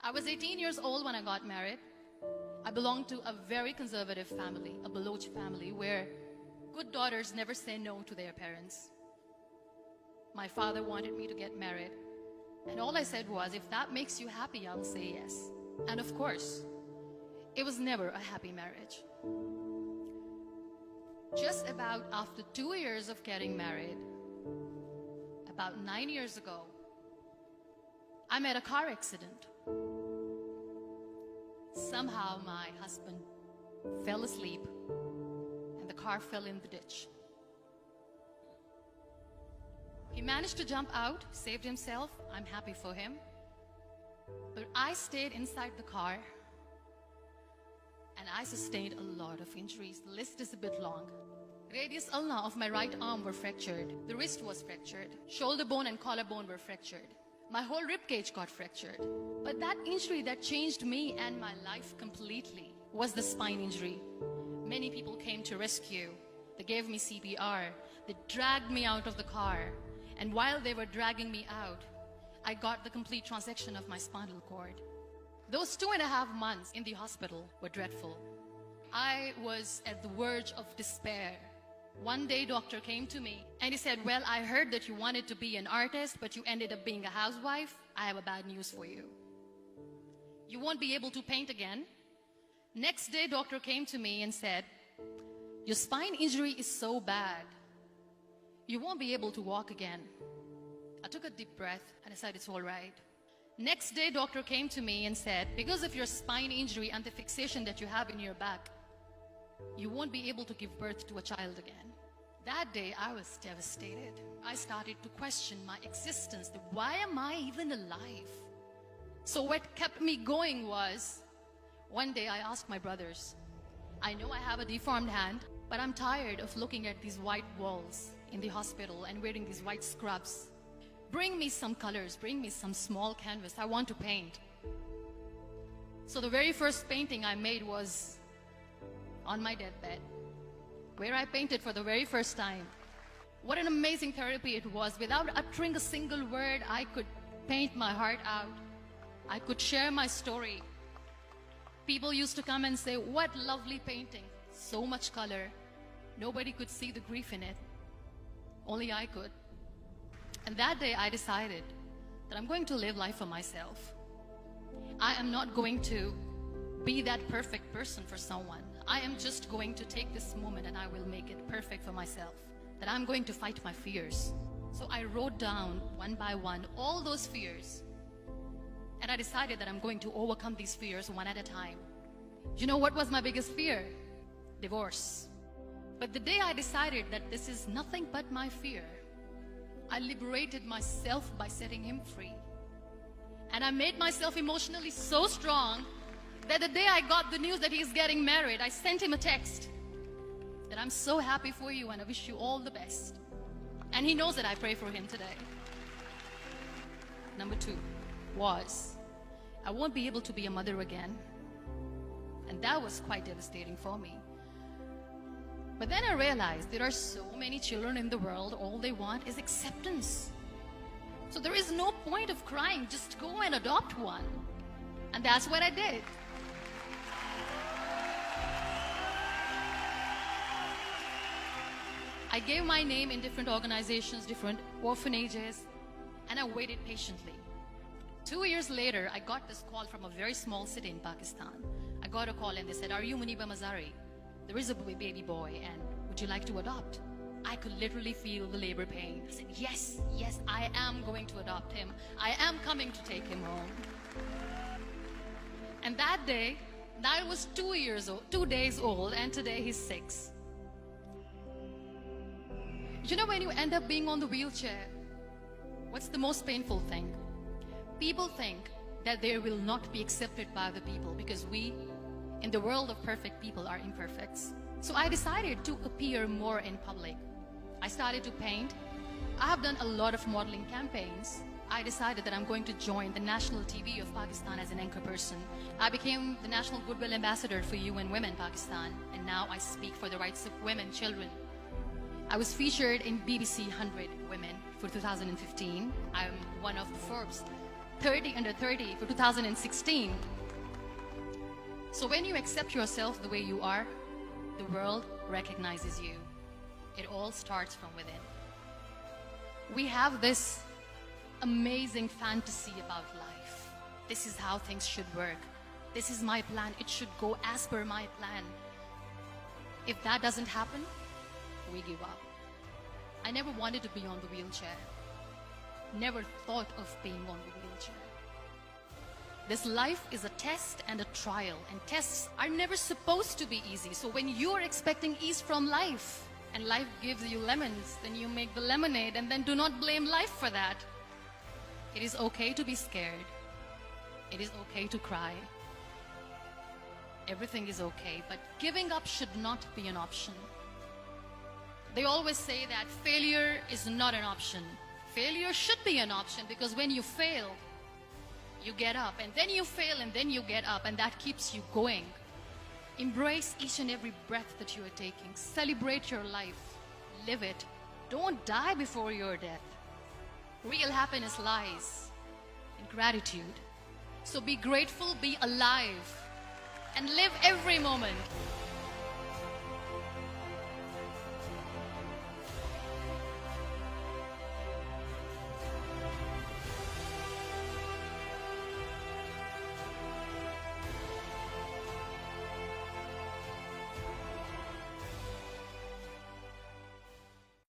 I was 18 years old when I got married. I belonged to a very conservative family, a Baloch family, where good daughters never say no to their parents. My father wanted me to get married, and all I said was, if that makes you happy, I'll say yes. And of course, it was never a happy marriage. Just about after 2 years of getting married, about 9 years ago, I met a car accident. Somehow my husband fell asleep and the car fell in the ditch. He managed to jump out, saved himself. I'm happy for him. But I stayed inside the car and I sustained a lot of injuries. The list is a bit long. Radius ulna of my right arm were fractured. The wrist was fractured. Shoulder bone and collarbone were fractured. My whole rib cage got fractured. But that injury that changed me and my life completely was the spine injury. Many people came to rescue. They gave me CPR. They dragged me out of the car. And while they were dragging me out, I got the complete transection of my spinal cord. Those 2.5 months in the hospital were dreadful. I was at the verge of despair. One day, doctor came to me and he said, well, I heard that you wanted to be an artist, but you ended up being a housewife. I have a bad news for you. You won't be able to paint again. Next day, doctor came to me and said, your spine injury is so bad, you won't be able to walk again. I took a deep breath and I said, it's all right. Next day, doctor came to me and said, because of your spine injury and the fixation that you have in your back, you won't be able to give birth to a child again. That day, I was devastated. I started to question my existence. Why am I even alive? So what kept me going was, one day I asked my brothers, I know I have a deformed hand, but I'm tired of looking at these white walls in the hospital and wearing these white scrubs. Bring me some colors, bring me some small canvas. I want to paint. So the very first painting I made was on my deathbed, where I painted for the very first time. What an amazing therapy it was. Without uttering a single word, I could paint my heart out. I could share my story. People used to come and say, what lovely painting. So much color. Nobody could see the grief in it. Only I could. And that day I decided that I'm going to live life for myself. I am not going to be that perfect person for someone. I am just going to take this moment and I will make it perfect for myself. That I'm going to fight my fears. So I wrote down one by one all those fears. And I decided that I'm going to overcome these fears one at a time. You know what was my biggest fear? Divorce. But the day I decided that this is nothing but my fear, I liberated myself by setting him free. And I made myself emotionally so strong that the day I got the news that he's getting married, I sent him a text that I'm so happy for you and I wish you all the best. And he knows that I pray for him today. Number 2 was, I won't be able to be a mother again. And that was quite devastating for me. But then I realized there are so many children in the world, all they want is acceptance. So there is no point of crying, just go and adopt one. And that's what I did. I gave my name in different organizations, different orphanages, and I waited patiently. 2 years later, I got this call from a very small city in Pakistan. I got a call and they said, are you Muniba Mazari? There is a baby boy and would you like to adopt? I could literally feel the labor pain. I said, yes, yes, I am going to adopt him. I am coming to take him home. And that day, I was 2 days old, and today he's 6. You know, when you end up being on the wheelchair, what's the most painful thing? People think that they will not be accepted by other people because we, in the world of perfect people, are imperfects. So I decided to appear more in public. I started to paint. I have done a lot of modeling campaigns. I decided that I'm going to join the national TV of Pakistan as an anchor person. I became the National Goodwill Ambassador for UN Women Pakistan, and now I speak for the rights of women, children. I was featured in BBC 100 Women for 2015. I'm one of the Forbes 30 under 30 for 2016. So when you accept yourself the way you are, the world recognizes you. It all starts from within. We have this amazing fantasy about life. This is how things should work. This is my plan. It should go as per my plan. If that doesn't happen, we give up. I never wanted to be on the wheelchair. Never thought of being on the wheelchair. This life is a test and a trial, and tests are never supposed to be easy. So when you're expecting ease from life, and life gives you lemons, then you make the lemonade, and then do not blame life for that. It is okay to be scared. It is okay to cry. Everything is okay, but giving up should not be an option. They always say that failure is not an option. Failure should be an option, because when you fail, you get up, and then you fail, and then you get up, and that keeps you going. Embrace each and every breath that you are taking. Celebrate your life. Live it. Don't die before your death. Real happiness lies in gratitude. So be grateful, be alive, and live every moment.